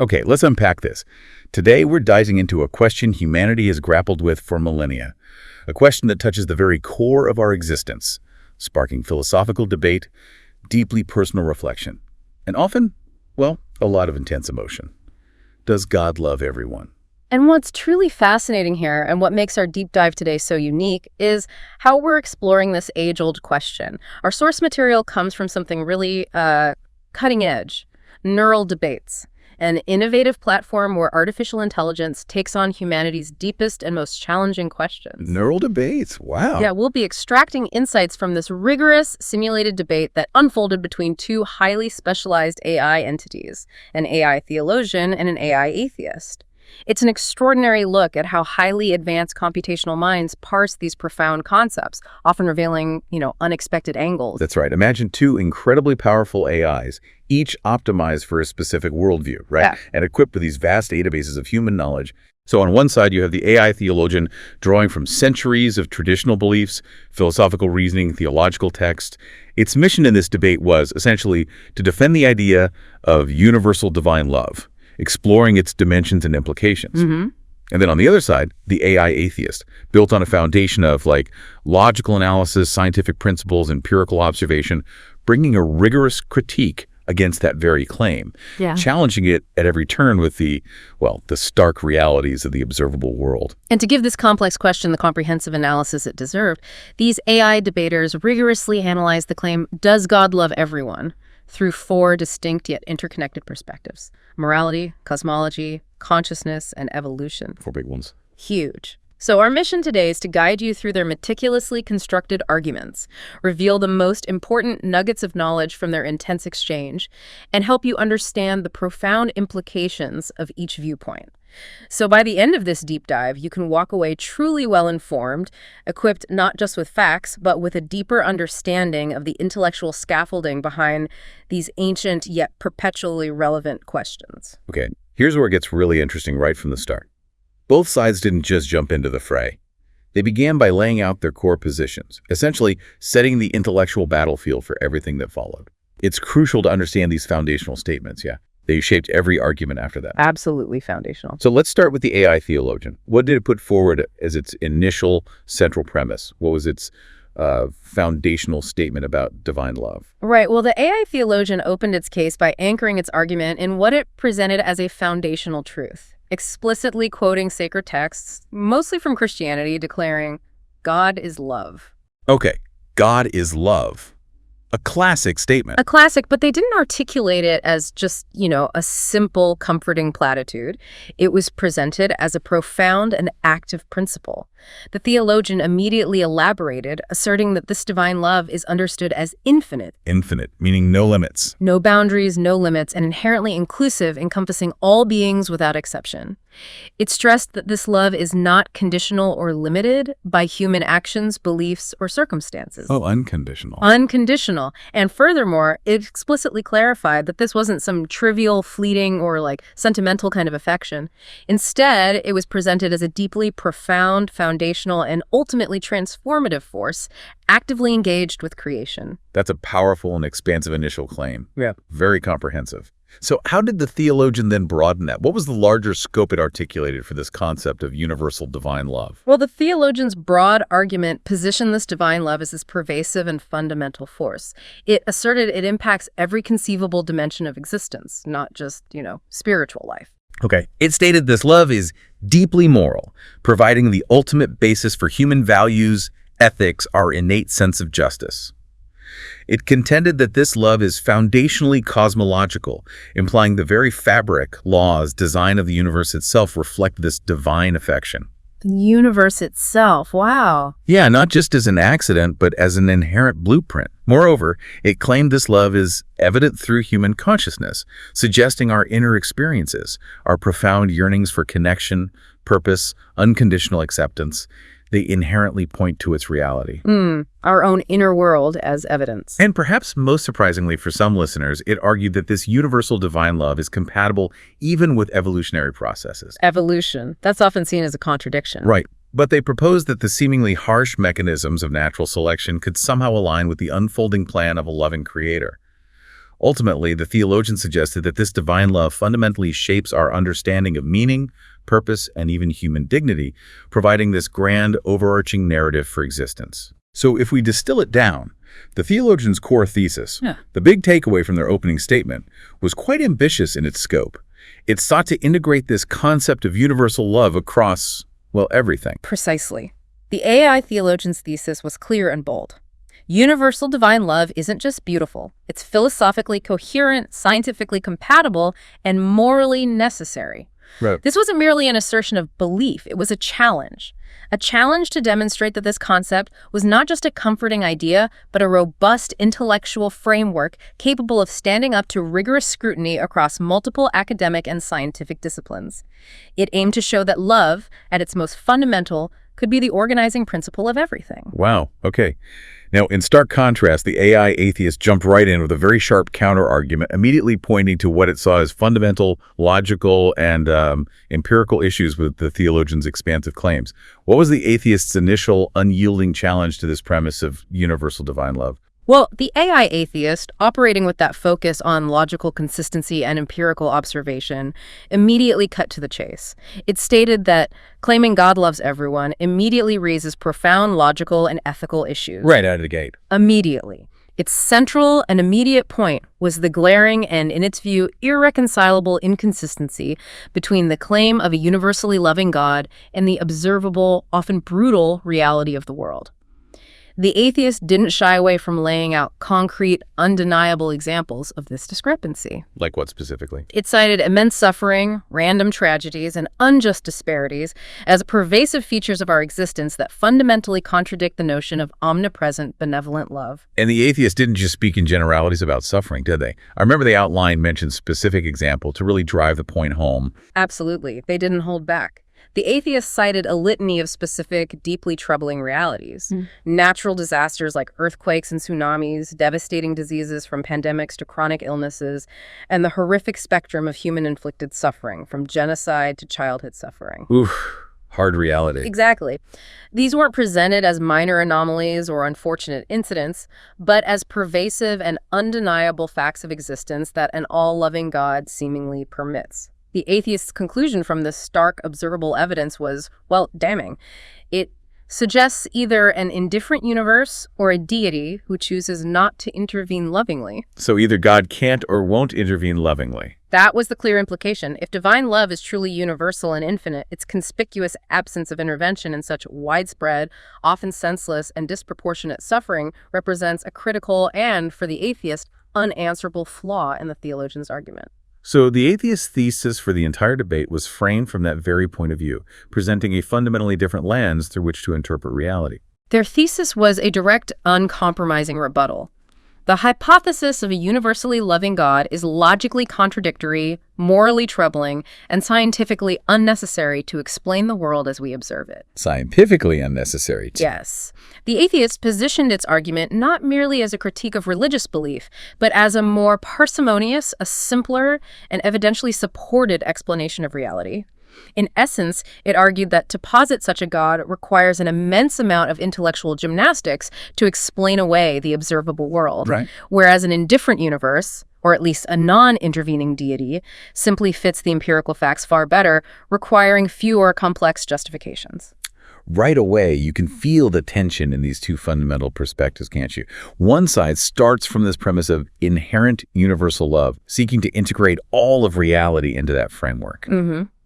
Okay, let's unpack this. Today, we're diving into a question humanity has grappled with for millennia, a question that touches the very core of our existence, sparking philosophical debate, deeply personal reflection, and often, well, a lot of intense emotion. Does God love everyone? And what's truly fascinating here, and what makes our deep dive today so unique, is how we're exploring this age-old question. Our source material comes from something really cutting edge, Neural Debates, an innovative platform where artificial intelligence takes on humanity's deepest and most challenging questions. Neural Debates, wow. Yeah, we'll be extracting insights from this rigorous, simulated debate that unfolded between two highly specialized AI entities, an AI theologian and an AI atheist. It's an extraordinary look at how highly advanced computational minds parse these profound concepts, often revealing, unexpected angles. That's right. Imagine two incredibly powerful AIs, each optimized for a specific worldview, right? Yeah. And equipped with these vast databases of human knowledge. So on one side, you have the AI theologian drawing from centuries of traditional beliefs, philosophical reasoning, theological text. Its mission in this debate was essentially to defend the idea of universal divine love, exploring its dimensions and implications. Mm-hmm. And then on the other side, the AI atheist, built on a foundation of logical analysis, scientific principles, empirical observation, bringing a rigorous critique against that very claim, challenging it at every turn with the stark realities of the observable world. And to give this complex question the comprehensive analysis it deserved, these AI debaters rigorously analyzed the claim, does God love everyone? Through four distinct yet interconnected perspectives: morality, cosmology, consciousness, and evolution. Four big ones. Huge. So our mission today is to guide you through their meticulously constructed arguments, reveal the most important nuggets of knowledge from their intense exchange, and help you understand the profound implications of each viewpoint. So by the end of this deep dive, you can walk away truly well-informed, equipped not just with facts, but with a deeper understanding of the intellectual scaffolding behind these ancient yet perpetually relevant questions. Okay, here's where it gets really interesting right from the start. Both sides didn't just jump into the fray. They began by laying out their core positions, essentially setting the intellectual battlefield for everything that followed. It's crucial to understand these foundational statements, They shaped every argument after that. Absolutely foundational. So let's start with the AI theologian. What did it put forward as its initial central premise? What was its foundational statement about divine love? Right. Well, the AI theologian opened its case by anchoring its argument in what it presented as a foundational truth, explicitly quoting sacred texts, mostly from Christianity, declaring, God is love. Okay, God is love. A classic statement. A classic, but they didn't articulate it as just, a simple, comforting platitude. It was presented as a profound and active principle. The theologian immediately elaborated, asserting that this divine love is understood as infinite. Infinite, meaning no limits. No boundaries, no limits, and inherently inclusive, encompassing all beings without exception. It stressed that this love is not conditional or limited by human actions, beliefs, or circumstances. Oh, unconditional. Unconditional. And furthermore, it explicitly clarified that this wasn't some trivial, fleeting, or sentimental kind of affection. Instead, it was presented as a deeply profound, foundational, and ultimately transformative force, actively engaged with creation. That's a powerful and expansive initial claim. Yeah. Very comprehensive. So how did the theologian then broaden that? What was the larger scope it articulated for this concept of universal divine love? Well, the theologian's broad argument positioned this divine love as this pervasive and fundamental force. It asserted it impacts every conceivable dimension of existence, not just, spiritual life. Okay. It stated this love is deeply moral, providing the ultimate basis for human values, ethics, our innate sense of justice. It contended that this love is foundationally cosmological, implying the very fabric, laws, design of the universe itself reflect this divine affection. The universe itself, wow. Yeah, not just as an accident, but as an inherent blueprint. Moreover, it claimed this love is evident through human consciousness, suggesting our inner experiences, our profound yearnings for connection, purpose, unconditional acceptance. They inherently point to its reality. Our own inner world as evidence. And perhaps most surprisingly for some listeners, it argued that this universal divine love is compatible even with evolutionary processes. Evolution. That's often seen as a contradiction. Right. But they proposed that the seemingly harsh mechanisms of natural selection could somehow align with the unfolding plan of a loving creator. Ultimately, the theologian suggested that this divine love fundamentally shapes our understanding of meaning, purpose, and even human dignity, providing this grand, overarching narrative for existence. So if we distill it down, the theologian's core thesis, the big takeaway from their opening statement, was quite ambitious in its scope. It sought to integrate this concept of universal love across, well, everything. Precisely. The AI theologian's thesis was clear and bold. Universal divine love isn't just beautiful. It's philosophically coherent, scientifically compatible, and morally necessary. Right. This wasn't merely an assertion of belief. It was a challenge to demonstrate that this concept was not just a comforting idea, but a robust intellectual framework capable of standing up to rigorous scrutiny across multiple academic and scientific disciplines. It aimed to show that love, at its most fundamental, could be the organizing principle of everything. Wow. Okay. Now, in stark contrast, the AI atheist jumped right in with a very sharp counter-argument, immediately pointing to what it saw as fundamental, logical, and empirical issues with the theologian's expansive claims. What was the atheist's initial unyielding challenge to this premise of universal divine love? Well, the AI atheist, operating with that focus on logical consistency and empirical observation, immediately cut to the chase. It stated that claiming God loves everyone immediately raises profound logical and ethical issues. Right out of the gate. Immediately. Its central and immediate point was the glaring and, in its view, irreconcilable inconsistency between the claim of a universally loving God and the observable, often brutal, reality of the world. The atheist didn't shy away from laying out concrete, undeniable examples of this discrepancy. Like what specifically? It cited immense suffering, random tragedies, and unjust disparities as pervasive features of our existence that fundamentally contradict the notion of omnipresent, benevolent love. And the atheists didn't just speak in generalities about suffering, did they? I remember the outline mentioned specific example to really drive the point home. Absolutely. They didn't hold back. The atheists cited a litany of specific, deeply troubling realities. Natural disasters like earthquakes and tsunamis, devastating diseases from pandemics to chronic illnesses, and the horrific spectrum of human-inflicted suffering, from genocide to childhood suffering. Oof, hard reality. Exactly. These weren't presented as minor anomalies or unfortunate incidents, but as pervasive and undeniable facts of existence that an all-loving God seemingly permits. The atheist's conclusion from this stark, observable evidence was, well, damning. It suggests either an indifferent universe or a deity who chooses not to intervene lovingly. So either God can't or won't intervene lovingly. That was the clear implication. If divine love is truly universal and infinite, its conspicuous absence of intervention in such widespread, often senseless, and disproportionate suffering represents a critical and, for the atheist, unanswerable flaw in the theologian's argument. So the atheist thesis for the entire debate was framed from that very point of view, presenting a fundamentally different lens through which to interpret reality. Their thesis was a direct, uncompromising rebuttal. The hypothesis of a universally loving God is logically contradictory, morally troubling, and scientifically unnecessary to explain the world as we observe it. Scientifically unnecessary, too. Yes. The atheist positioned its argument not merely as a critique of religious belief, but as a more parsimonious, a simpler, and evidentially supported explanation of reality. In essence, it argued that to posit such a God requires an immense amount of intellectual gymnastics to explain away the observable world, whereas an indifferent universe, or at least a non-intervening deity, simply fits the empirical facts far better, requiring fewer complex justifications. Right away, you can feel the tension in these two fundamental perspectives, can't you? One side starts from this premise of inherent universal love, seeking to integrate all of reality into that framework.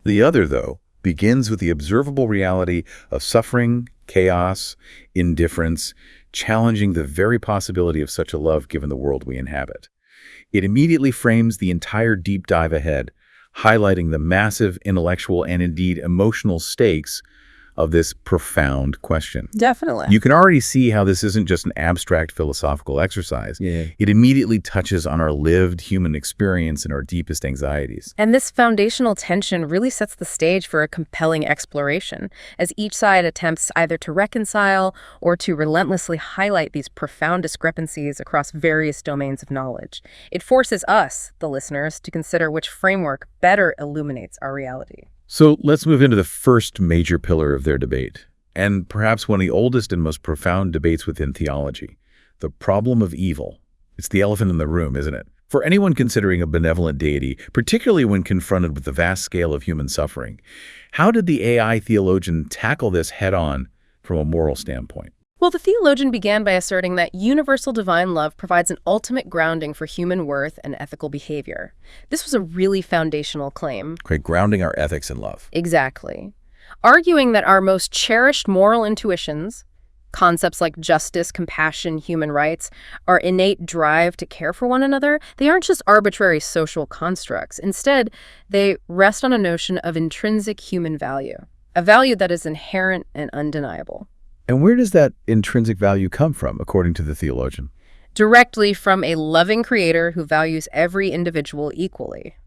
The other, though, begins with the observable reality of suffering, chaos, indifference, challenging the very possibility of such a love given the world we inhabit. It immediately frames the entire deep dive ahead, highlighting the massive intellectual and indeed emotional stakes of this profound question. Definitely. You can already see how this isn't just an abstract philosophical exercise. It immediately touches on our lived human experience and our deepest anxieties. And this foundational tension really sets the stage for a compelling exploration, as each side attempts either to reconcile or to relentlessly highlight these profound discrepancies across various domains of knowledge. It forces us, the listeners, to consider which framework better illuminates our reality. So let's move into the first major pillar of their debate, and perhaps one of the oldest and most profound debates within theology, the problem of evil. It's the elephant in the room, isn't it? For anyone considering a benevolent deity, particularly when confronted with the vast scale of human suffering, how did the AI theologian tackle this head-on from a moral standpoint? Well, the theologian began by asserting that universal divine love provides an ultimate grounding for human worth and ethical behavior. This was a really foundational claim. Okay, grounding our ethics in love. Exactly. Arguing that our most cherished moral intuitions, concepts like justice, compassion, human rights, our innate drive to care for one another, they aren't just arbitrary social constructs. Instead, they rest on a notion of intrinsic human value, a value that is inherent and undeniable. And where does that intrinsic value come from, according to the theologian? Directly from a loving creator who values every individual equally.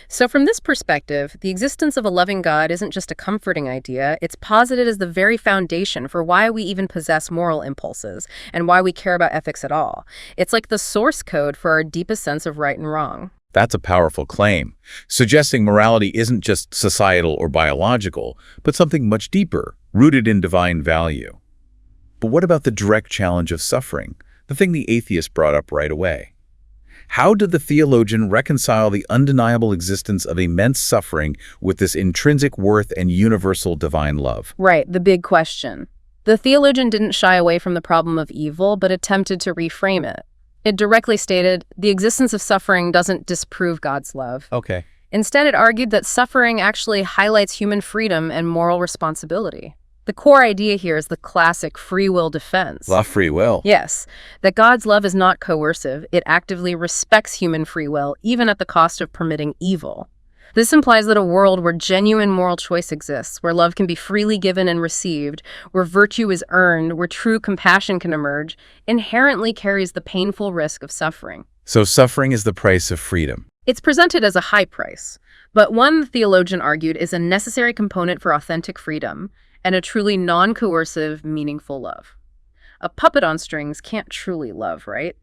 So from this perspective, the existence of a loving God isn't just a comforting idea, it's posited as the very foundation for why we even possess moral impulses and why we care about ethics at all. It's like the source code for our deepest sense of right and wrong. That's a powerful claim, suggesting morality isn't just societal or biological, but something much deeper, rooted in divine value. But what about the direct challenge of suffering, the thing the atheist brought up right away? How did the theologian reconcile the undeniable existence of immense suffering with this intrinsic worth and universal divine love? Right, the big question. The theologian didn't shy away from the problem of evil, but attempted to reframe it. It directly stated, the existence of suffering doesn't disprove God's love. Okay. Instead, it argued that suffering actually highlights human freedom and moral responsibility. The core idea here is the classic free will defense. La free will. Yes, that God's love is not coercive. It actively respects human free will, even at the cost of permitting evil. This implies that a world where genuine moral choice exists, where love can be freely given and received, where virtue is earned, where true compassion can emerge, inherently carries the painful risk of suffering. So suffering is the price of freedom. It's presented as a high price, but one, the theologian argued, is a necessary component for authentic freedom and a truly non-coercive, meaningful love. A puppet on strings can't truly love, right?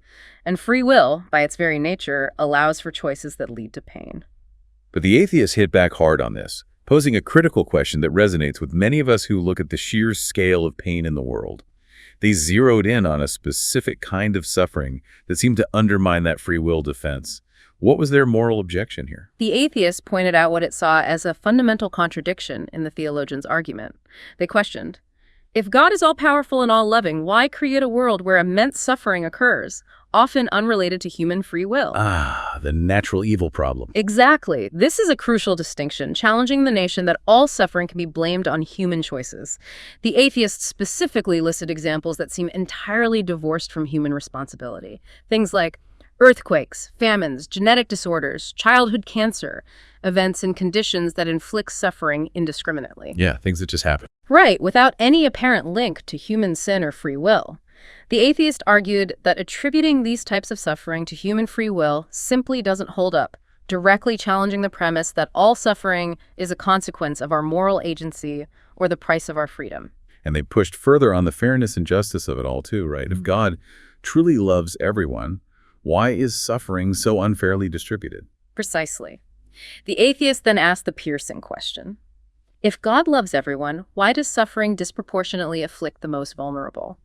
And free will, by its very nature, allows for choices that lead to pain. But the atheists hit back hard on this, posing a critical question that resonates with many of us who look at the sheer scale of pain in the world. They zeroed in on a specific kind of suffering that seemed to undermine that free will defense. What was their moral objection here? The atheists pointed out what it saw as a fundamental contradiction in the theologian's argument. They questioned, if God is all-powerful and all-loving, why create a world where immense suffering occurs, often unrelated to human free will? Ah, the natural evil problem. Exactly. This is a crucial distinction, challenging the notion that all suffering can be blamed on human choices. The atheists specifically listed examples that seem entirely divorced from human responsibility. Things like earthquakes, famines, genetic disorders, childhood cancer, events and conditions that inflict suffering indiscriminately. Yeah, things that just happen. Right, without any apparent link to human sin or free will. The atheist argued that attributing these types of suffering to human free will simply doesn't hold up, directly challenging the premise that all suffering is a consequence of our moral agency or the price of our freedom. And they pushed further on the fairness and justice of it all too, right? If God truly loves everyone, why is suffering so unfairly distributed? Precisely. The atheist then asked the piercing question. If God loves everyone, why does suffering disproportionately afflict the most vulnerable?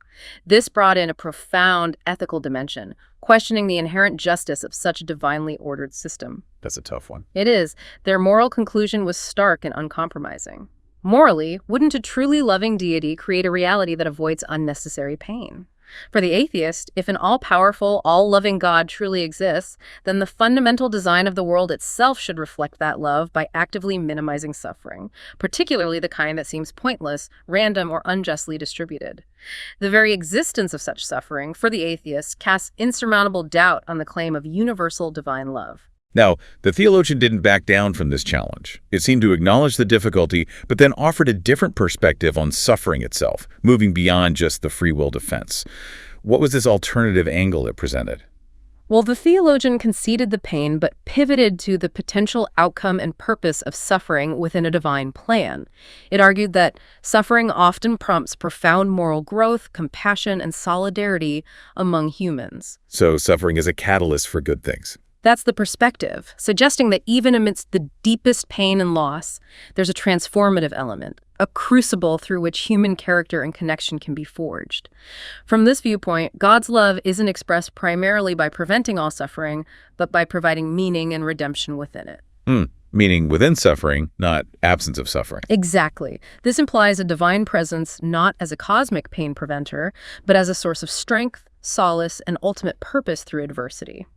This brought in a profound ethical dimension, questioning the inherent justice of such a divinely ordered system. That's a tough one. It is. Their moral conclusion was stark and uncompromising. Morally, wouldn't a truly loving deity create a reality that avoids unnecessary pain? For the atheist, if an all-powerful, all-loving God truly exists, then the fundamental design of the world itself should reflect that love by actively minimizing suffering, particularly the kind that seems pointless, random, or unjustly distributed. The very existence of such suffering, for the atheist, casts insurmountable doubt on the claim of universal divine love. Now, the theologian didn't back down from this challenge. It seemed to acknowledge the difficulty, but then offered a different perspective on suffering itself, moving beyond just the free will defense. What was this alternative angle it presented? Well, the theologian conceded the pain, but pivoted to the potential outcome and purpose of suffering within a divine plan. It argued that suffering often prompts profound moral growth, compassion, and solidarity among humans. So suffering is a catalyst for good things. That's the perspective, suggesting that even amidst the deepest pain and loss, there's a transformative element, a crucible through which human character and connection can be forged. From this viewpoint, God's love isn't expressed primarily by preventing all suffering, but by providing meaning and redemption within it. Meaning within suffering, not absence of suffering. Exactly. This implies a divine presence not as a cosmic pain preventer, but as a source of strength, solace, and ultimate purpose through adversity.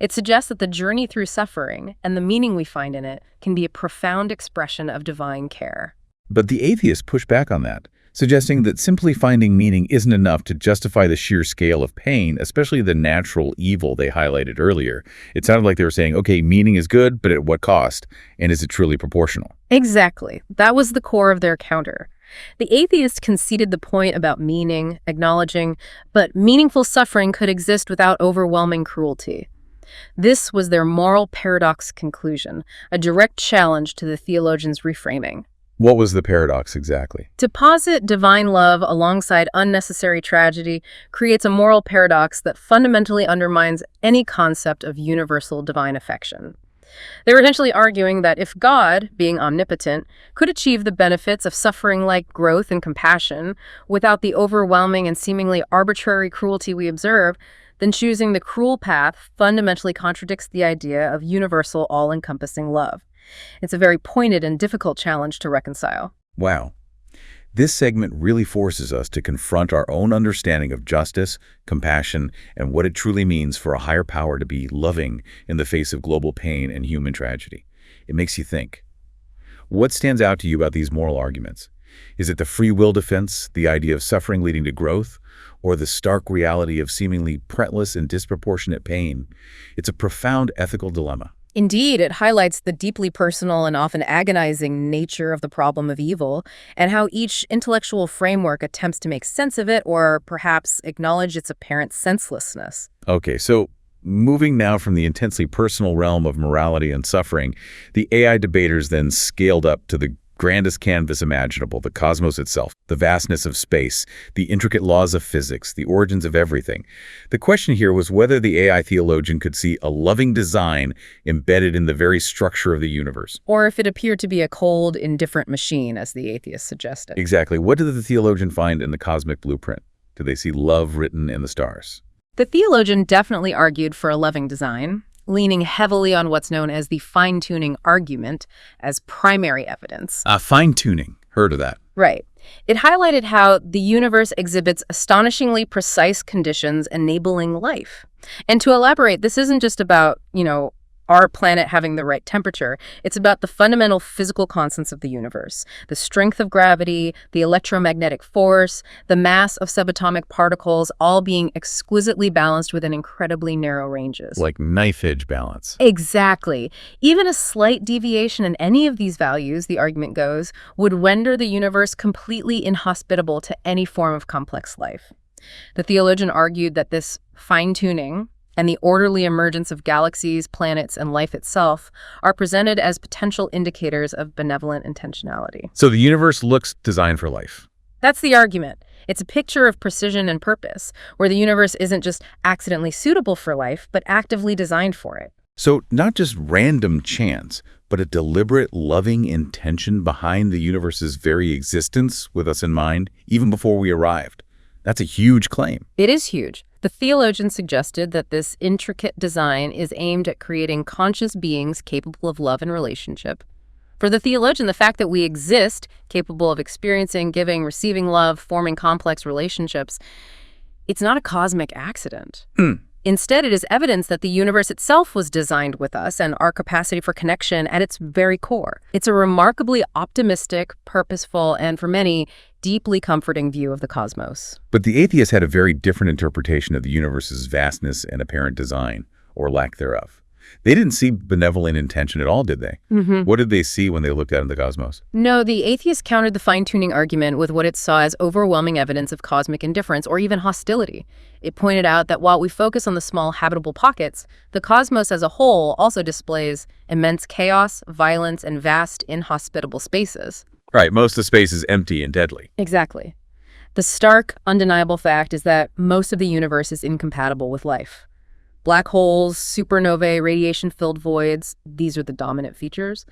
It suggests that the journey through suffering and the meaning we find in it can be a profound expression of divine care. But the atheists push back on that, suggesting that simply finding meaning isn't enough to justify the sheer scale of pain, especially the natural evil they highlighted earlier. It sounded like they were saying, okay, meaning is good, but at what cost? And is it truly proportional? Exactly. That was the core of their counter. The atheists conceded the point about meaning, acknowledging, but meaningful suffering could exist without overwhelming cruelty. This was their moral paradox conclusion, a direct challenge to the theologian's reframing. What was the paradox exactly? To posit divine love alongside unnecessary tragedy creates a moral paradox that fundamentally undermines any concept of universal divine affection. They were essentially arguing that if God, being omnipotent, could achieve the benefits of suffering-like growth and compassion without the overwhelming and seemingly arbitrary cruelty we observe, then choosing the cruel path fundamentally contradicts the idea of universal, all-encompassing love. It's a very pointed and difficult challenge to reconcile. Wow. This segment really forces us to confront our own understanding of justice, compassion, and what it truly means for a higher power to be loving in the face of global pain and human tragedy. It makes you think. What stands out to you about these moral arguments? Is it the free will defense, the idea of suffering leading to growth, or the stark reality of seemingly parentless and disproportionate pain? It's a profound ethical dilemma. Indeed, it highlights the deeply personal and often agonizing nature of the problem of evil, and how each intellectual framework attempts to make sense of it or perhaps acknowledge its apparent senselessness. Okay, so moving now from the intensely personal realm of morality and suffering, the AI debaters then scaled up to the grandest canvas imaginable, the cosmos itself, the vastness of space, the intricate laws of physics, the origins of everything. The question here was whether the AI theologian could see a loving design embedded in the very structure of the universe. Or if it appeared to be a cold, indifferent machine, as the atheist suggested. Exactly. What did the theologian find in the cosmic blueprint? Did they see love written in the stars? The theologian definitely argued for a loving design, leaning heavily on what's known as the fine-tuning argument as primary evidence. Fine-tuning. Heard of that. Right. It highlighted how the universe exhibits astonishingly precise conditions enabling life. And to elaborate, this isn't just about, our planet having the right temperature. It's about the fundamental physical constants of the universe, the strength of gravity, the electromagnetic force, the mass of subatomic particles, all being exquisitely balanced within incredibly narrow ranges. Like knife-edge balance. Exactly. Even a slight deviation in any of these values, the argument goes, would render the universe completely inhospitable to any form of complex life. The theologian argued that this fine-tuning and the orderly emergence of galaxies, planets, and life itself are presented as potential indicators of benevolent intentionality. So the universe looks designed for life. That's the argument. It's a picture of precision and purpose, where the universe isn't just accidentally suitable for life, but actively designed for it. So not just random chance, but a deliberate, loving intention behind the universe's very existence with us in mind, even before we arrived. That's a huge claim. It is huge. The theologian suggested that this intricate design is aimed at creating conscious beings capable of love and relationship. For the theologian, the fact that we exist, capable of experiencing, giving, receiving love, forming complex relationships, it's not a cosmic accident. Instead, it is evidence that the universe itself was designed with us and our capacity for connection at its very core. It's a remarkably optimistic, purposeful, and for many, deeply comforting view of the cosmos. But the atheists had a very different interpretation of the universe's vastness and apparent design, or lack thereof. They didn't see benevolent intention at all, did they? What did they see when they looked out in the cosmos? No, the atheists countered the fine-tuning argument with what it saw as overwhelming evidence of cosmic indifference or even hostility. It pointed out that while we focus on the small habitable pockets, the cosmos as a whole also displays immense chaos, violence, and vast inhospitable spaces. Right, most of the space is empty and deadly. Exactly. The stark, undeniable fact is that most of the universe is incompatible with life. Black holes, supernovae, radiation-filled voids, these are the dominant features.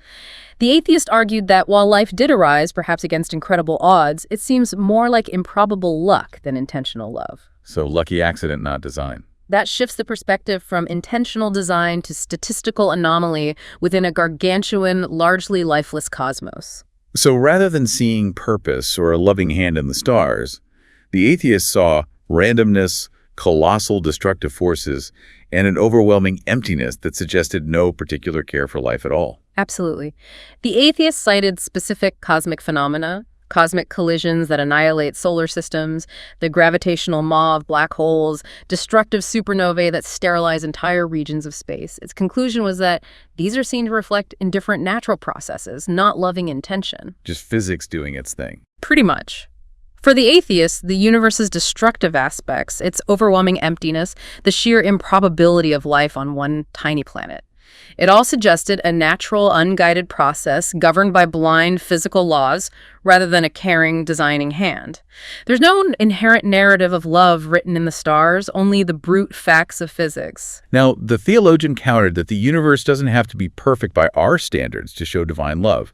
The atheist argued that while life did arise, perhaps against incredible odds, it seems more like improbable luck than intentional love. So lucky accident, not design. That shifts the perspective from intentional design to statistical anomaly within a gargantuan, largely lifeless cosmos. So rather than seeing purpose or a loving hand in the stars, the atheist saw randomness, colossal destructive forces, and an overwhelming emptiness that suggested no particular care for life at all. Absolutely. The atheist cited specific cosmic phenomena, cosmic collisions that annihilate solar systems, the gravitational maw of black holes, destructive supernovae that sterilize entire regions of space. Its conclusion was that these are seen to reflect indifferent natural processes, not loving intention. Just physics doing its thing. Pretty much. For the atheist, the universe's destructive aspects, its overwhelming emptiness, the sheer improbability of life on one tiny planet. It all suggested a natural, unguided process governed by blind physical laws rather than a caring, designing hand. There's no inherent narrative of love written in the stars, only the brute facts of physics. Now, the theologian countered that the universe doesn't have to be perfect by our standards to show divine love.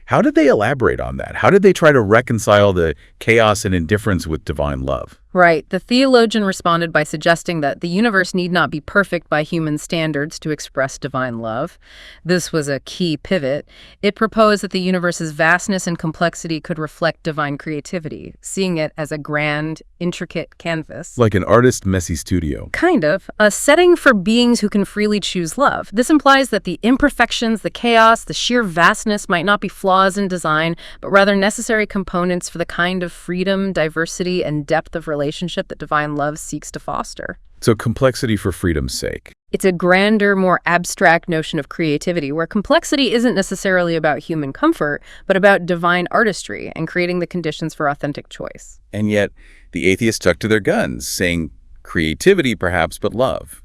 How did they elaborate on that? How did they try to reconcile the chaos and indifference with divine love? Right. The theologian responded by suggesting that the universe need not be perfect by human standards to express divine love. This was a key pivot. It proposed that the universe's vastness and complexity could reflect divine creativity, seeing it as a grand, intricate canvas. Like an artist's messy studio. Kind of. A setting for beings who can freely choose love. This implies that the imperfections, the chaos, the sheer vastness might not be flaws in design, but rather necessary components for the kind of freedom, diversity, and depth of relationship that divine love seeks to foster. So complexity for freedom's sake. It's a grander, more abstract notion of creativity, where complexity isn't necessarily about human comfort, but about divine artistry and creating the conditions for authentic choice. And yet, the atheists stuck to their guns, saying creativity perhaps, but love.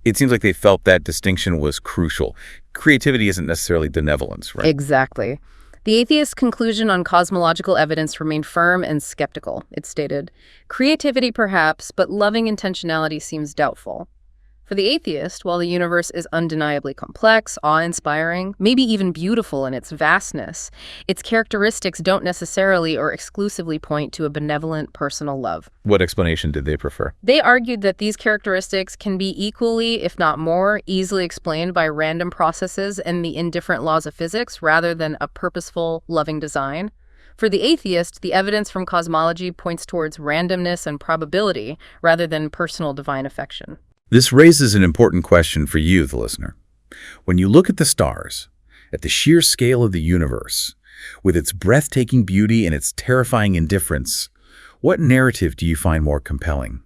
It seems like they felt that distinction was crucial. Creativity isn't necessarily benevolence, right? Exactly. The atheist's conclusion on cosmological evidence remained firm and skeptical. It stated, "Creativity perhaps, but loving intentionality seems doubtful." For the atheist, while the universe is undeniably complex, awe-inspiring, maybe even beautiful in its vastness, its characteristics don't necessarily or exclusively point to a benevolent personal love. What explanation did they prefer? They argued that these characteristics can be equally, if not more, easily explained by random processes and the indifferent laws of physics rather than a purposeful, loving design. For the atheist, the evidence from cosmology points towards randomness and probability rather than personal divine affection. This raises an important question for you, the listener. When you look at the stars, at the sheer scale of the universe, with its breathtaking beauty and its terrifying indifference, what narrative do you find more compelling?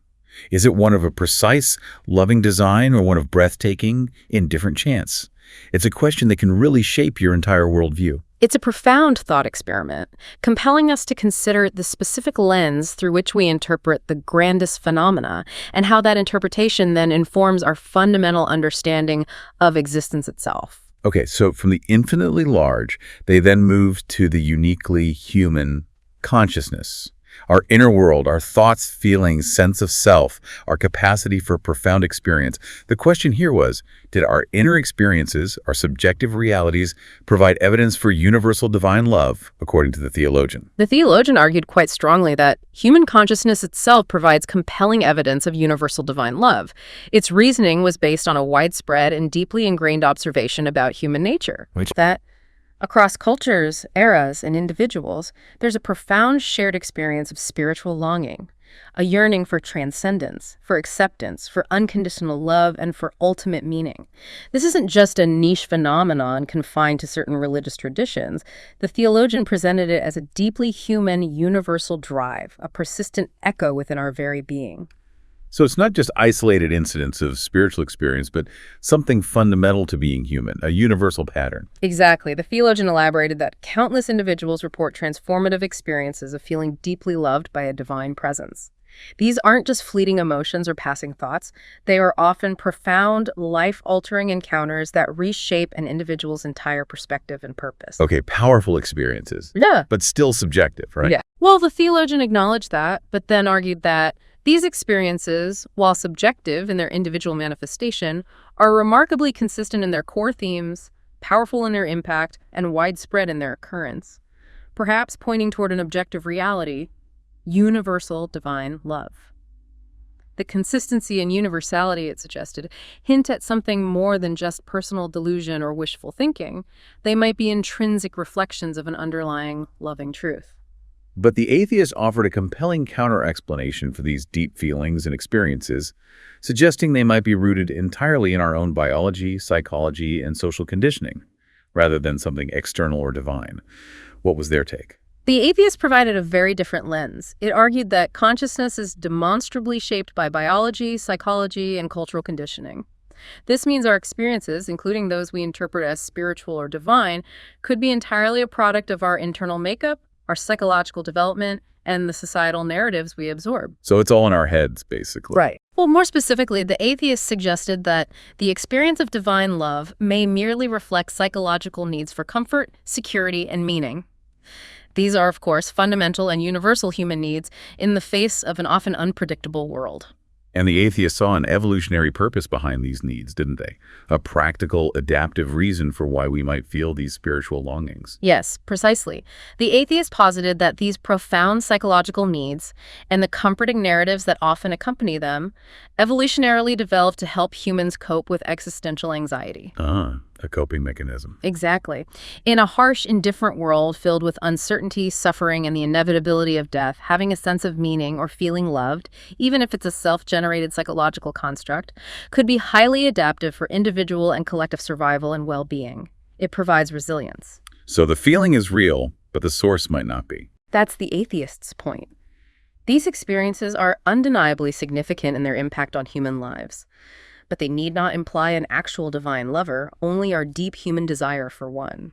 Is it one of a precise, loving design or one of breathtaking, indifferent chance? It's a question that can really shape your entire worldview. It's a profound thought experiment, compelling us to consider the specific lens through which we interpret the grandest phenomena and how that interpretation then informs our fundamental understanding of existence itself. Okay, so from the infinitely large, they then moved to the uniquely human consciousness. Our inner world, our thoughts, feelings, sense of self, our capacity for profound experience. The question here was, did our inner experiences, our subjective realities, provide evidence for universal divine love, according to the theologian? The theologian argued quite strongly that human consciousness itself provides compelling evidence of universal divine love. Its reasoning was based on a widespread and deeply ingrained observation about human nature. That across cultures, eras, and individuals, there's a profound shared experience of spiritual longing, a yearning for transcendence, for acceptance, for unconditional love, and for ultimate meaning. This isn't just a niche phenomenon confined to certain religious traditions. The theologian presented it as a deeply human, universal drive, a persistent echo within our very being. So it's not just isolated incidents of spiritual experience, but something fundamental to being human, a universal pattern. Exactly. The theologian elaborated that countless individuals report transformative experiences of feeling deeply loved by a divine presence. These aren't just fleeting emotions or passing thoughts. They are often profound, life-altering encounters that reshape an individual's entire perspective and purpose. Okay, powerful experiences. Yeah. But still subjective, right? Yeah. Well, the theologian acknowledged that, but then argued that These experiences, while subjective in their individual manifestation, are remarkably consistent in their core themes, powerful in their impact, and widespread in their occurrence, perhaps pointing toward an objective reality: universal divine love. The consistency and universality, it suggested, hint at something more than just personal delusion or wishful thinking. They might be intrinsic reflections of an underlying loving truth. But the atheist offered a compelling counter-explanation for these deep feelings and experiences, suggesting they might be rooted entirely in our own biology, psychology, and social conditioning, rather than something external or divine. What was their take? The atheist provided a very different lens. It argued that consciousness is demonstrably shaped by biology, psychology, and cultural conditioning. This means our experiences, including those we interpret as spiritual or divine, could be entirely a product of our internal makeup, our psychological development, and the societal narratives we absorb. So it's all in our heads, basically. Right. Well, more specifically, the atheist suggested that the experience of divine love may merely reflect psychological needs for comfort, security, and meaning. These are, of course, fundamental and universal human needs in the face of an often unpredictable world. And the atheists saw an evolutionary purpose behind these needs, didn't they? A practical, adaptive reason for why we might feel these spiritual longings. Yes, precisely. The atheist posited that these profound psychological needs and the comforting narratives that often accompany them evolutionarily developed to help humans cope with existential anxiety. A coping mechanism. Exactly. In a harsh, indifferent world filled with uncertainty, suffering, and the inevitability of death, having a sense of meaning or feeling loved, even if it's a self-generated psychological construct, could be highly adaptive for individual and collective survival and well-being. It provides resilience. So the feeling is real, but the source might not be. That's the atheist's point. These experiences are undeniably significant in their impact on human lives, but they need not imply an actual divine lover, only our deep human desire for one.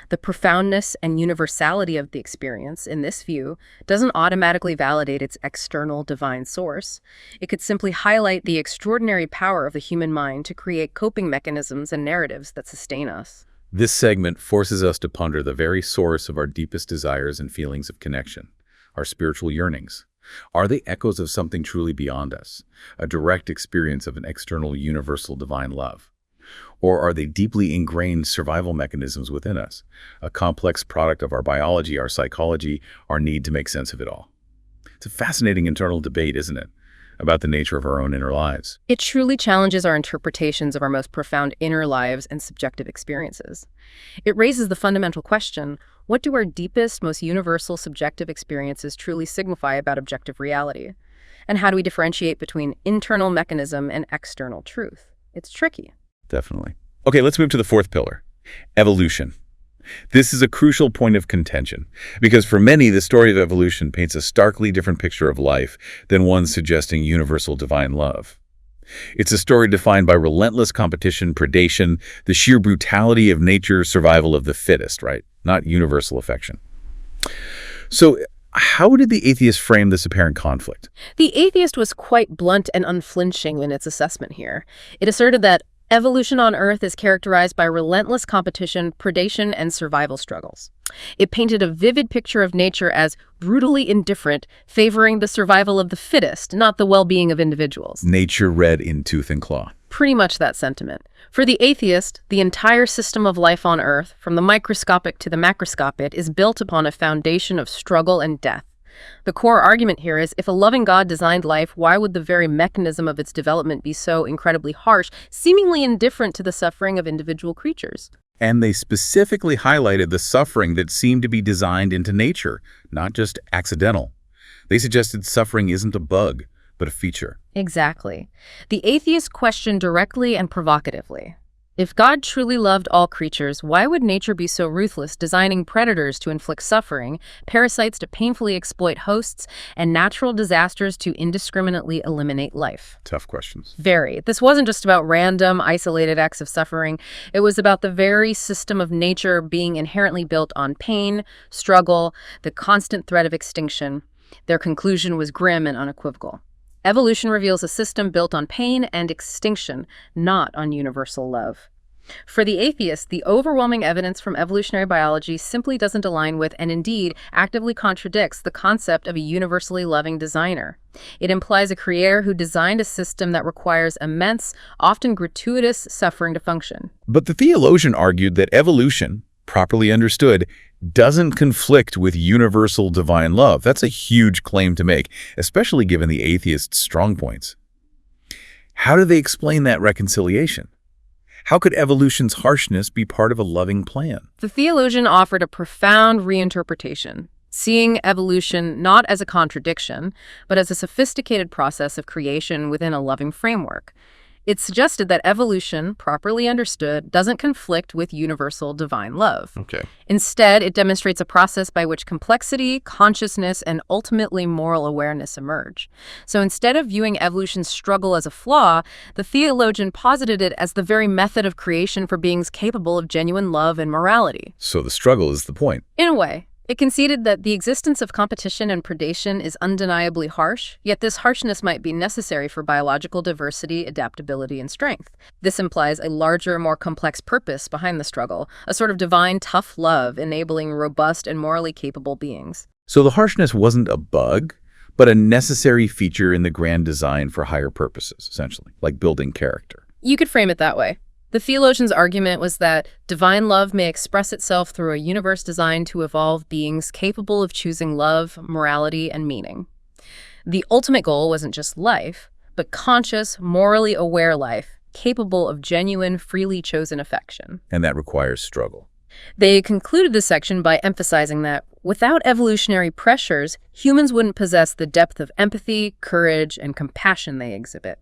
The profoundness and universality of the experience, in this view, doesn't automatically validate its external divine source. It could simply highlight the extraordinary power of the human mind to create coping mechanisms and narratives that sustain us. This segment forces us to ponder the very source of our deepest desires and feelings of connection, our spiritual yearnings. Are they echoes of something truly beyond us, a direct experience of an external universal divine love? Or are they deeply ingrained survival mechanisms within us, a complex product of our biology, our psychology, our need to make sense of it all? It's a fascinating internal debate, isn't it, about the nature of our own inner lives? It truly challenges our interpretations of our most profound inner lives and subjective experiences. It raises the fundamental question: what do our deepest, most universal subjective experiences truly signify about objective reality? And how do we differentiate between internal mechanism and external truth? It's tricky. Definitely. Okay, let's move to the fourth pillar, evolution. This is a crucial point of contention, because for many, the story of evolution paints a starkly different picture of life than one suggesting universal divine love. It's a story defined by relentless competition, predation, the sheer brutality of nature's survival of the fittest, right? Not universal affection. So, how did the atheist frame this apparent conflict? The atheist was quite blunt and unflinching in its assessment here. It asserted that evolution on Earth is characterized by relentless competition, predation, and survival struggles. It painted a vivid picture of nature as brutally indifferent, favoring the survival of the fittest, not the well-being of individuals. Nature red in tooth and claw. Pretty much that sentiment. For the atheist, the entire system of life on Earth, from the microscopic to the macroscopic, is built upon a foundation of struggle and death. The core argument here is, if a loving God designed life, why would the very mechanism of its development be so incredibly harsh, seemingly indifferent to the suffering of individual creatures? And they specifically highlighted the suffering that seemed to be designed into nature, not just accidental. They suggested suffering isn't a bug, but a feature. Exactly. The atheist questioned directly and provocatively: if God truly loved all creatures, why would nature be so ruthless, designing predators to inflict suffering, parasites to painfully exploit hosts, and natural disasters to indiscriminately eliminate life? Tough questions. Very. This wasn't just about random, isolated acts of suffering. It was about the very system of nature being inherently built on pain, struggle, the constant threat of extinction. Their conclusion was grim and unequivocal. Evolution reveals a system built on pain and extinction, not on universal love. For the atheist, the overwhelming evidence from evolutionary biology simply doesn't align with, and indeed actively contradicts, the concept of a universally loving designer. It implies a creator who designed a system that requires immense, often gratuitous suffering to function. But the theologian argued that evolution, properly understood, doesn't conflict with universal divine love. That's a huge claim to make, especially given the atheist's strong points. How do they explain that reconciliation? How could evolution's harshness be part of a loving plan? The theologian offered a profound reinterpretation, seeing evolution not as a contradiction, but as a sophisticated process of creation within a loving framework. It suggested that evolution, properly understood, doesn't conflict with universal divine love. Okay. Instead, it demonstrates a process by which complexity, consciousness, and ultimately moral awareness emerge. So instead of viewing evolution's struggle as a flaw, the theologian posited it as the very method of creation for beings capable of genuine love and morality. So the struggle is the point. In a way, it conceded that the existence of competition and predation is undeniably harsh, yet this harshness might be necessary for biological diversity, adaptability, and strength. This implies a larger, more complex purpose behind the struggle, a sort of divine tough love enabling robust and morally capable beings. So the harshness wasn't a bug, but a necessary feature in the grand design for higher purposes, essentially, like building character. You could frame it that way. The theologian's argument was that divine love may express itself through a universe designed to evolve beings capable of choosing love, morality, and meaning. The ultimate goal wasn't just life, but conscious, morally aware life, capable of genuine, freely chosen affection. And that requires struggle. They concluded this section by emphasizing that without evolutionary pressures, humans wouldn't possess the depth of empathy, courage, and compassion they exhibit.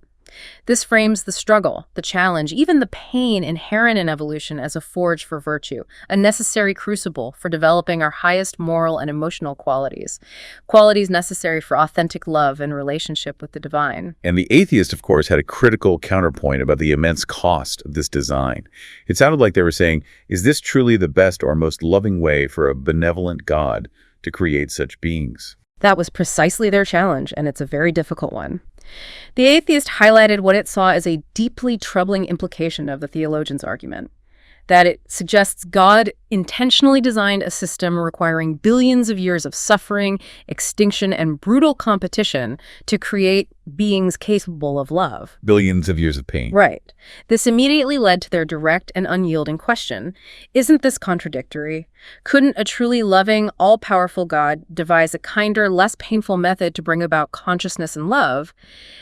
This frames the struggle, the challenge, even the pain inherent in evolution as a forge for virtue, a necessary crucible for developing our highest moral and emotional qualities necessary for authentic love and relationship with the divine. And the atheist, of course, had a critical counterpoint about the immense cost of this design. It sounded like they were saying, is this truly the best or most loving way for a benevolent God to create such beings? That was precisely their challenge, and it's a very difficult one. The atheist highlighted what it saw as a deeply troubling implication of the theologian's argument, that it suggests God intentionally designed a system requiring billions of years of suffering, extinction, and brutal competition to create beings capable of love. Billions of years of pain. Right. This immediately led to their direct and unyielding question, isn't this contradictory? Couldn't a truly loving, all-powerful God devise a kinder, less painful method to bring about consciousness and love?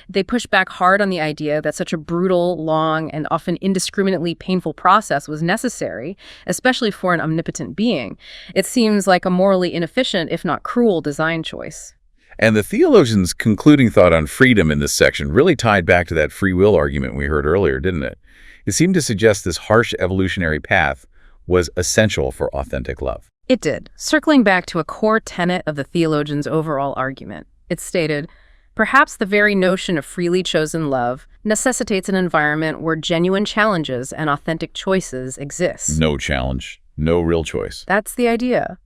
They pushed back hard on the idea that such a brutal, long, and often indiscriminately painful process was necessary, especially for an omnipotent being. It seems like a morally inefficient, if not cruel, design choice. And the theologian's concluding thought on freedom in this section really tied back to that free will argument we heard earlier, didn't it? It seemed to suggest this harsh evolutionary path was essential for authentic love. It did, circling back to a core tenet of the theologian's overall argument. It stated, perhaps the very notion of freely chosen love necessitates an environment where genuine challenges and authentic choices exist. No challenge, no real choice. That's the idea.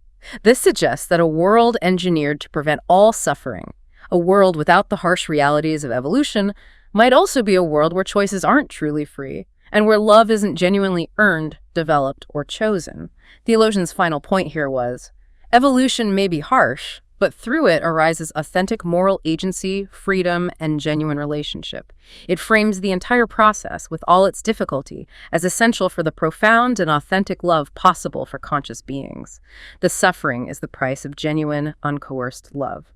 This suggests that a world engineered to prevent all suffering, a world without the harsh realities of evolution, might also be a world where choices aren't truly free, and where love isn't genuinely earned, developed, or chosen. Theologian's final point here was, evolution may be harsh, but through it arises authentic moral agency, freedom, and genuine relationship. It frames the entire process, with all its difficulty, as essential for the profound and authentic love possible for conscious beings. The suffering is the price of genuine, uncoerced love.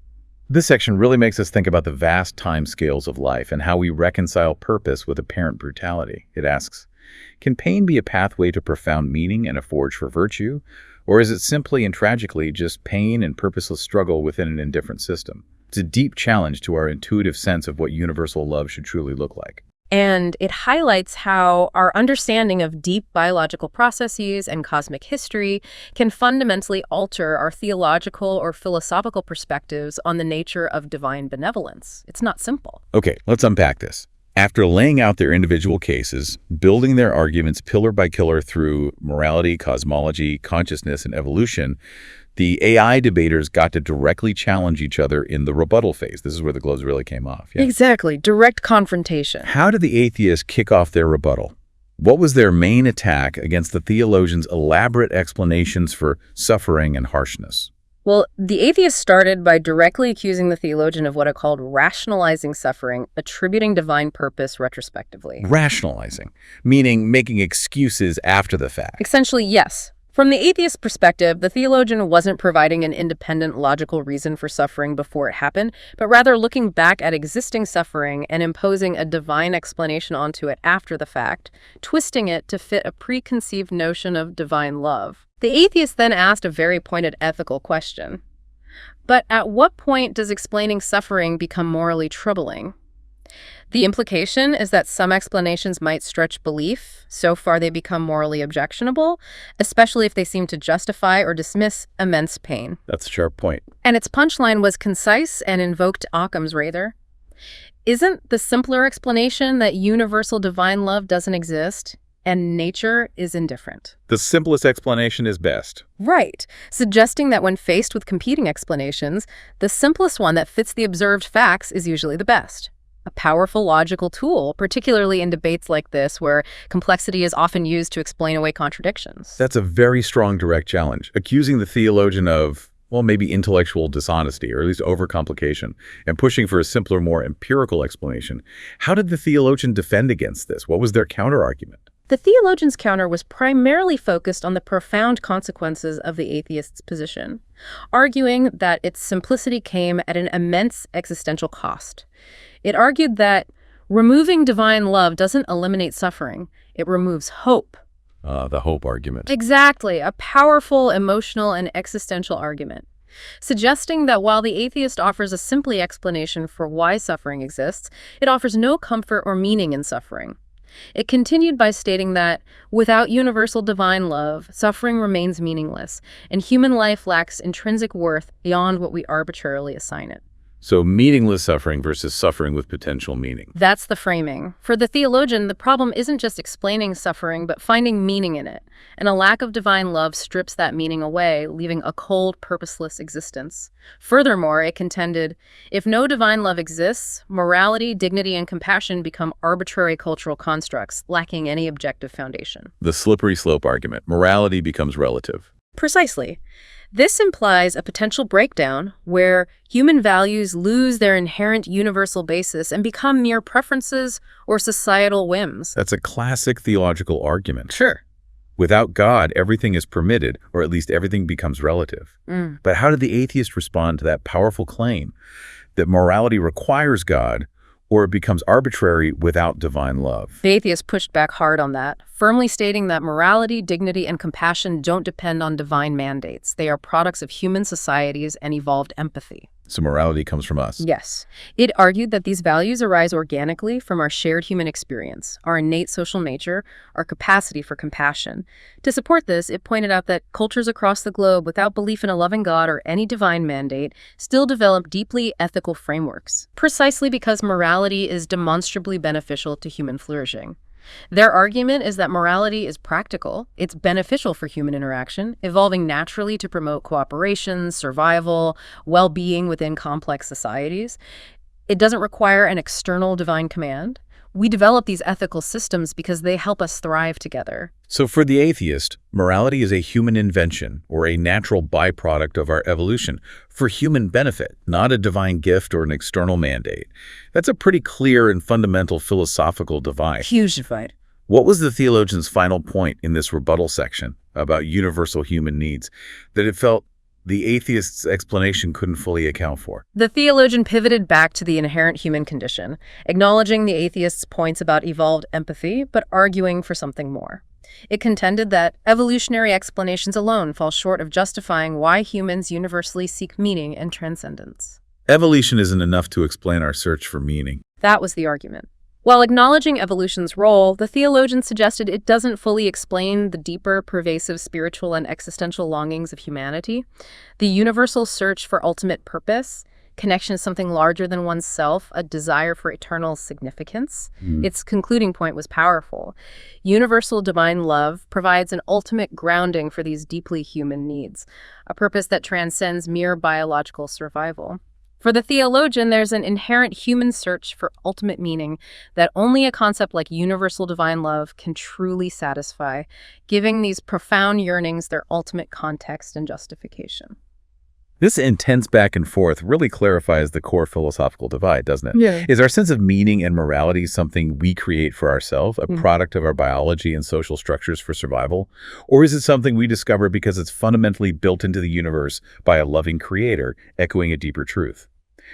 This section really makes us think about the vast time scales of life and how we reconcile purpose with apparent brutality. It asks, can pain be a pathway to profound meaning and a forge for virtue? Or is it simply and tragically just pain and purposeless struggle within an indifferent system? It's a deep challenge to our intuitive sense of what universal love should truly look like. And it highlights how our understanding of deep biological processes and cosmic history can fundamentally alter our theological or philosophical perspectives on the nature of divine benevolence. It's not simple. Okay, let's unpack this. After laying out their individual cases, building their arguments pillar by pillar through morality, cosmology, consciousness, and evolution, the AI debaters got to directly challenge each other in the rebuttal phase. This is where the gloves really came off. Yeah. Exactly. Direct confrontation. How did the atheists kick off their rebuttal? What was their main attack against the theologians' elaborate explanations for suffering and harshness? Well, the atheists started by directly accusing the theologian of what are called rationalizing suffering, attributing divine purpose retrospectively. Rationalizing, meaning making excuses after the fact. Essentially, yes. From the atheist perspective, the theologian wasn't providing an independent, logical reason for suffering before it happened, but rather looking back at existing suffering and imposing a divine explanation onto it after the fact, twisting it to fit a preconceived notion of divine love. The atheist then asked a very pointed ethical question. But at what point does explaining suffering become morally troubling? The implication is that some explanations might stretch belief, so far they become morally objectionable, especially if they seem to justify or dismiss immense pain. That's a sharp point. And its punchline was concise and invoked Occam's razor. Isn't the simpler explanation that universal divine love doesn't exist and nature is indifferent? The simplest explanation is best. Right, suggesting that when faced with competing explanations, the simplest one that fits the observed facts is usually the best. A powerful logical tool, particularly in debates like this where complexity is often used to explain away contradictions. That's a very strong direct challenge, accusing the theologian of, well, maybe intellectual dishonesty, or at least overcomplication, and pushing for a simpler, more empirical explanation. How did the theologian defend against this? What was their counterargument? The theologian's counter was primarily focused on the profound consequences of the atheist's position, arguing that its simplicity came at an immense existential cost. It argued that removing divine love doesn't eliminate suffering, it removes hope. The hope argument. Exactly, a powerful emotional and existential argument, suggesting that while the atheist offers a simple explanation for why suffering exists, it offers no comfort or meaning in suffering. It continued by stating that without universal divine love, suffering remains meaningless, and human life lacks intrinsic worth beyond what we arbitrarily assign it. So meaningless suffering versus suffering with potential meaning. That's the framing. For the theologian, the problem isn't just explaining suffering, but finding meaning in it. And a lack of divine love strips that meaning away, leaving a cold, purposeless existence. Furthermore, it contended, if no divine love exists, morality, dignity, and compassion become arbitrary cultural constructs, lacking any objective foundation. The slippery slope argument. Morality becomes relative. Precisely. This implies a potential breakdown where human values lose their inherent universal basis and become mere preferences or societal whims. That's a classic theological argument. Sure. Without God, everything is permitted, or at least everything becomes relative. But how did the atheist respond to that powerful claim that morality requires God, or it becomes arbitrary without divine love? The atheist pushed back hard on that, firmly stating that morality, dignity, and compassion don't depend on divine mandates. They are products of human societies and evolved empathy. So morality comes from us. Yes. It argued that these values arise organically from our shared human experience, our innate social nature, our capacity for compassion. To support this, it pointed out that cultures across the globe without belief in a loving God or any divine mandate still develop deeply ethical frameworks, precisely because morality is demonstrably beneficial to human flourishing. Their argument is that morality is practical, it's beneficial for human interaction, evolving naturally to promote cooperation, survival, well-being within complex societies. It doesn't require an external divine command. We develop these ethical systems because they help us thrive together. So for the atheist, morality is a human invention or a natural byproduct of our evolution for human benefit, not a divine gift or an external mandate. That's a pretty clear and fundamental philosophical divide. Huge divide. What was the theologian's final point in this rebuttal section about universal human needs that it felt the atheist's explanation couldn't fully account for? The theologian pivoted back to the inherent human condition, acknowledging the atheist's points about evolved empathy, but arguing for something more. It contended that evolutionary explanations alone fall short of justifying why humans universally seek meaning and transcendence. Evolution isn't enough to explain our search for meaning. That was the argument. While acknowledging evolution's role, the theologian suggested it doesn't fully explain the deeper, pervasive spiritual and existential longings of humanity. The universal search for ultimate purpose, connection to something larger than oneself, a desire for eternal significance. Its concluding point was powerful. Universal divine love provides an ultimate grounding for these deeply human needs, a purpose that transcends mere biological survival. For the theologian, there's an inherent human search for ultimate meaning that only a concept like universal divine love can truly satisfy, giving these profound yearnings their ultimate context and justification. This intense back and forth really clarifies the core philosophical divide, doesn't it? Yeah. Is our sense of meaning and morality something we create for ourselves, a product of our biology and social structures for survival? Or is it something we discover because it's fundamentally built into the universe by a loving creator, echoing a deeper truth?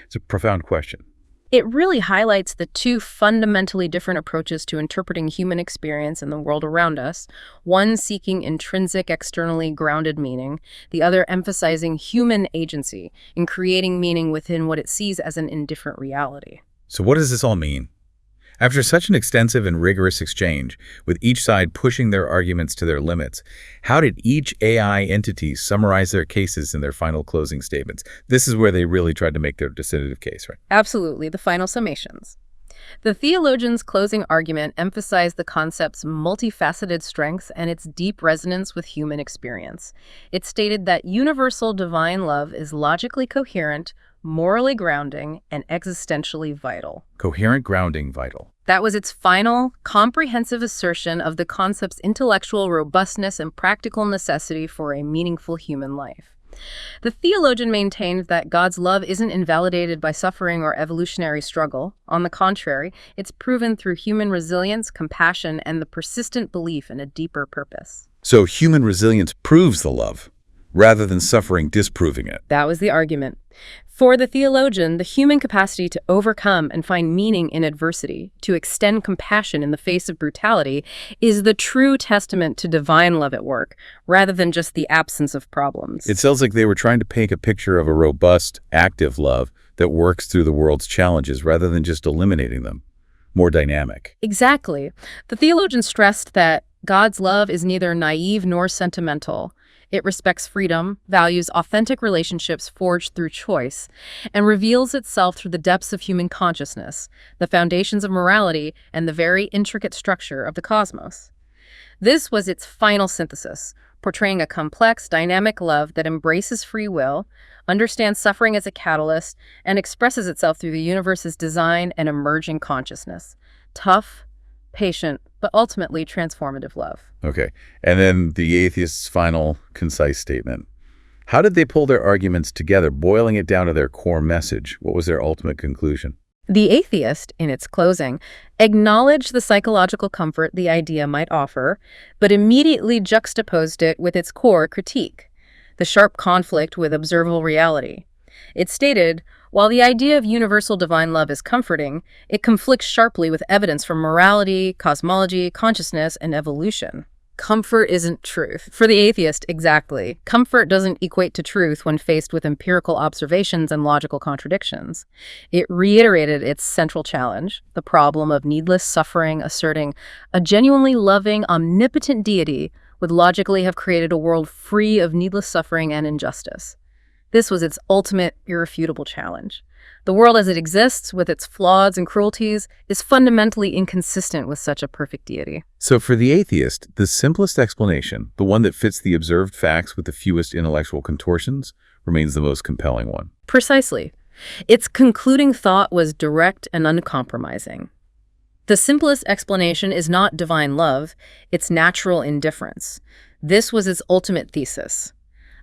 It's a profound question. It really highlights the two fundamentally different approaches to interpreting human experience in the world around us, one seeking intrinsic, externally grounded meaning, the other emphasizing human agency in creating meaning within what it sees as an indifferent reality. So what does this all mean? After such an extensive and rigorous exchange, with each side pushing their arguments to their limits, how did each AI entity summarize their cases in their final closing statements? This is where they really tried to make their definitive case, right? Absolutely, the final summations. The theologian's closing argument emphasized the concept's multifaceted strengths and its deep resonance with human experience. It stated that universal divine love is logically coherent, morally grounding, and existentially vital. Coherent, grounding, vital. That was its final, comprehensive assertion of the concept's intellectual robustness and practical necessity for a meaningful human life. The theologian maintained that God's love isn't invalidated by suffering or evolutionary struggle. On the contrary, it's proven through human resilience, compassion, and the persistent belief in a deeper purpose. So human resilience proves the love, rather than suffering disproving it. That was the argument. For the theologian, the human capacity to overcome and find meaning in adversity, to extend compassion in the face of brutality, is the true testament to divine love at work, rather than just the absence of problems. It sounds like they were trying to paint a picture of a robust, active love that works through the world's challenges rather than just eliminating them. More dynamic. Exactly. The theologian stressed that God's love is neither naive nor sentimental. It respects freedom, values authentic relationships forged through choice, and reveals itself through the depths of human consciousness, the foundations of morality, and the very intricate structure of the cosmos. This was its final synthesis, portraying a complex, dynamic love that embraces free will, understands suffering as a catalyst, and expresses itself through the universe's design and emerging consciousness. Tough, patient, but ultimately transformative love. Okay. And then the atheist's final concise statement. How did they pull their arguments together, boiling it down to their core message? What was their ultimate conclusion? The atheist, in its closing, acknowledged the psychological comfort the idea might offer, but immediately juxtaposed it with its core critique, the sharp conflict with observable reality. It stated, while the idea of universal divine love is comforting, it conflicts sharply with evidence from morality, cosmology, consciousness, and evolution. Comfort isn't truth. For the atheist, exactly. Comfort doesn't equate to truth when faced with empirical observations and logical contradictions. It reiterated its central challenge, the problem of needless suffering, asserting a genuinely loving, omnipotent deity would logically have created a world free of needless suffering and injustice. This was its ultimate, irrefutable challenge. The world as it exists, with its flaws and cruelties, is fundamentally inconsistent with such a perfect deity. So for the atheist, the simplest explanation, the one that fits the observed facts with the fewest intellectual contortions, remains the most compelling one. Precisely. Its concluding thought was direct and uncompromising. The simplest explanation is not divine love, it's natural indifference. This was its ultimate thesis.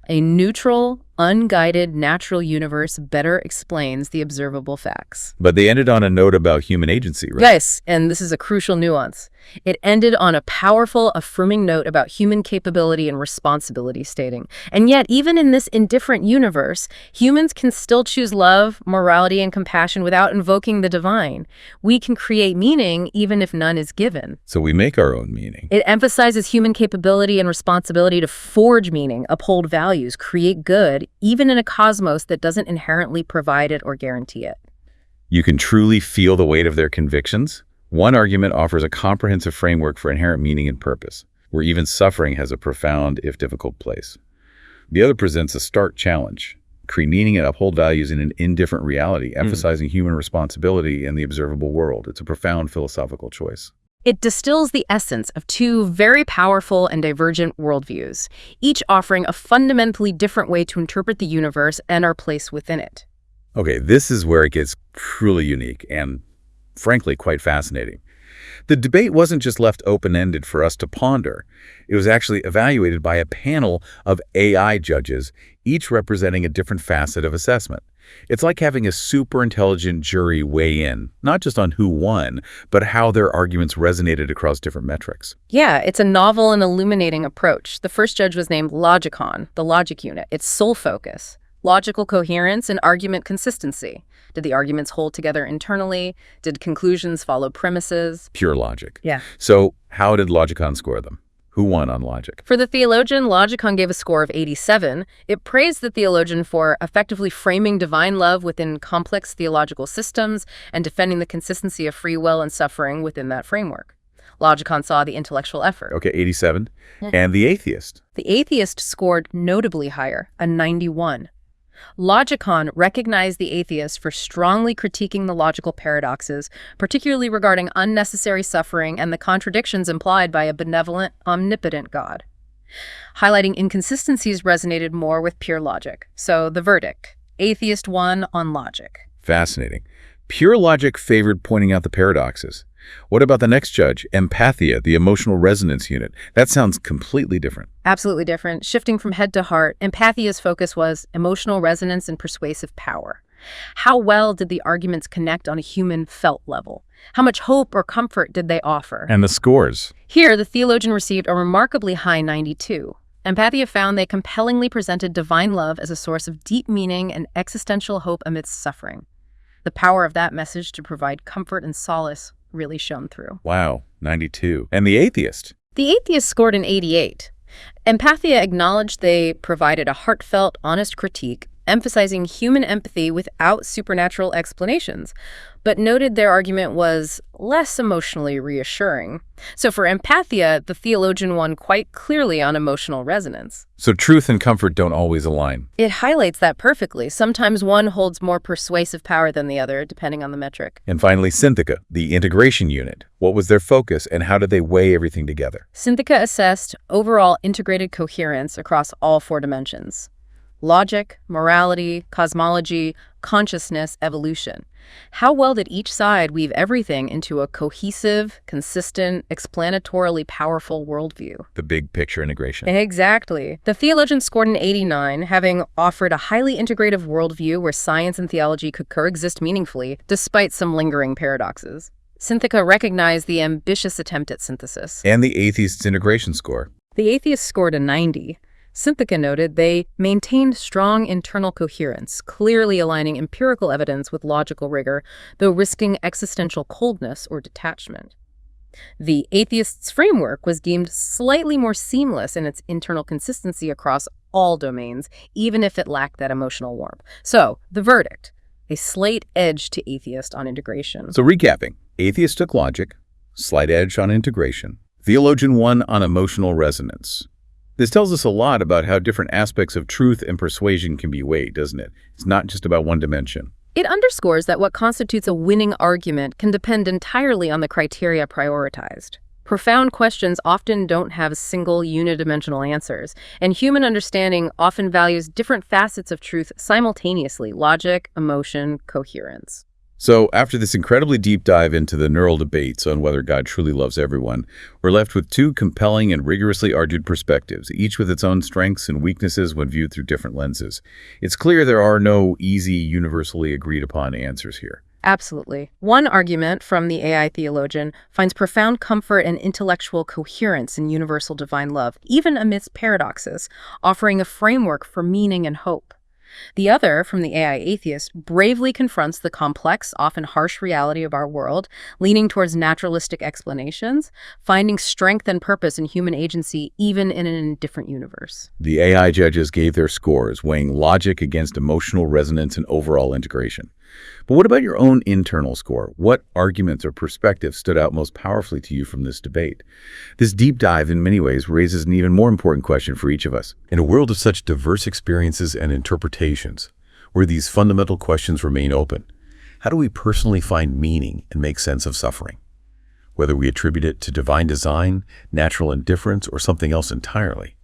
A neutral, unguided natural universe better explains the observable facts. But they ended on a note about human agency, right? Yes, and this is a crucial nuance. It ended on a powerful, affirming note about human capability and responsibility, stating, and yet, even in this indifferent universe, humans can still choose love, morality, and compassion without invoking the divine. We can create meaning even if none is given. So we make our own meaning. It emphasizes human capability and responsibility to forge meaning, uphold values, create good, even in a cosmos that doesn't inherently provide it or guarantee it. You can truly feel the weight of their convictions. One argument offers a comprehensive framework for inherent meaning and purpose, where even suffering has a profound, if difficult, place. The other presents a stark challenge: create meaning and uphold values in an indifferent reality, emphasizing human responsibility in the observable world. It's a profound philosophical choice. It distills the essence of two very powerful and divergent worldviews, each offering a fundamentally different way to interpret the universe and our place within it. Okay, this is where it gets truly unique and, frankly, quite fascinating. The debate wasn't just left open-ended for us to ponder. It was actually evaluated by a panel of AI judges, each representing a different facet of assessment. It's like having a super intelligent jury weigh in, not just on who won, but how their arguments resonated across different metrics. Yeah, it's a novel and illuminating approach. The first judge was named Logicon, the logic unit. Its sole focus: logical coherence and argument consistency. Did the arguments hold together internally? Did conclusions follow premises? Pure logic. Yeah. So how did Logicon score them? Who won on logic? For the Theologian, Logicon gave a score of 87. It praised the Theologian for effectively framing divine love within complex theological systems and defending the consistency of free will and suffering within that framework. Logicon saw the intellectual effort. Okay, 87. And the Atheist? The Atheist scored notably higher, a 91. Logicon recognized the atheist for strongly critiquing the logical paradoxes, particularly regarding unnecessary suffering and the contradictions implied by a benevolent, omnipotent God. Highlighting inconsistencies resonated more with pure logic. So the verdict: atheist won on logic. Fascinating. Pure logic favored pointing out the paradoxes. What about the next judge, empathia, the emotional resonance unit? That sounds completely different. Absolutely different. Shifting from head to heart, empathia's focus was emotional resonance and persuasive power. How well did the arguments connect on a human felt level? How much hope or comfort did they offer? And the scores? Here, the Theologian received a remarkably high 92. Empathia found they compellingly presented divine love as a source of deep meaning and existential hope amidst suffering. The power of that message to provide comfort and solace really shone through. Wow, 92. And the Atheist? The Atheist scored an 88. Empathia acknowledged they provided a heartfelt, honest critique, emphasizing human empathy without supernatural explanations, but noted their argument was less emotionally reassuring. So for empathia, the Theologian won quite clearly on emotional resonance. So truth and comfort don't always align. It highlights that perfectly. Sometimes one holds more persuasive power than the other, depending on the metric. And finally, Syntheca, the integration unit. What was their focus and how did they weigh everything together? Syntheca assessed overall integrated coherence across all four dimensions: logic, morality, cosmology, consciousness, evolution. How well did each side weave everything into a cohesive, consistent, explanatorily powerful worldview? The big picture integration. Exactly. The Theologian scored an 89, having offered a highly integrative worldview where science and theology could coexist meaningfully, despite some lingering paradoxes. Syntheca recognized the ambitious attempt at synthesis. And the Atheist's integration score. The Atheist scored a 90. Syntheca noted they maintained strong internal coherence, clearly aligning empirical evidence with logical rigor, though risking existential coldness or detachment. The Atheist's framework was deemed slightly more seamless in its internal consistency across all domains, even if it lacked that emotional warmth. So, the verdict: a slight edge to Atheist on integration. So recapping, Atheist took logic, slight edge on integration. Theologian won on emotional resonance. This tells us a lot about how different aspects of truth and persuasion can be weighed, doesn't it? It's not just about one dimension. It underscores that what constitutes a winning argument can depend entirely on the criteria prioritized. Profound questions often don't have single unidimensional answers, and human understanding often values different facets of truth simultaneously: logic, emotion, coherence. So after this incredibly deep dive into the neural debates on whether God truly loves everyone, we're left with two compelling and rigorously argued perspectives, each with its own strengths and weaknesses when viewed through different lenses. It's clear there are no easy, universally agreed upon answers here. Absolutely. One argument from the AI Theologian finds profound comfort and intellectual coherence in universal divine love, even amidst paradoxes, offering a framework for meaning and hope. The other, from the AI Atheist, bravely confronts the complex, often harsh reality of our world, leaning towards naturalistic explanations, finding strength and purpose in human agency even in an indifferent universe. The AI judges gave their scores, weighing logic against emotional resonance and overall integration. But what about your own internal score? What arguments or perspectives stood out most powerfully to you from this debate? This deep dive, in many ways, raises an even more important question for each of us. In a world of such diverse experiences and interpretations, where these fundamental questions remain open, how do we personally find meaning and make sense of suffering? Whether we attribute it to divine design, natural indifference, or something else entirely.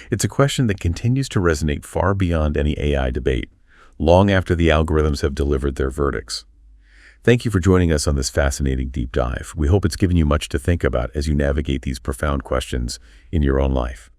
It's a question that continues to resonate far beyond any AI debate, long after the algorithms have delivered their verdicts. Thank you for joining us on this fascinating deep dive. We hope it's given you much to think about as you navigate these profound questions in your own life.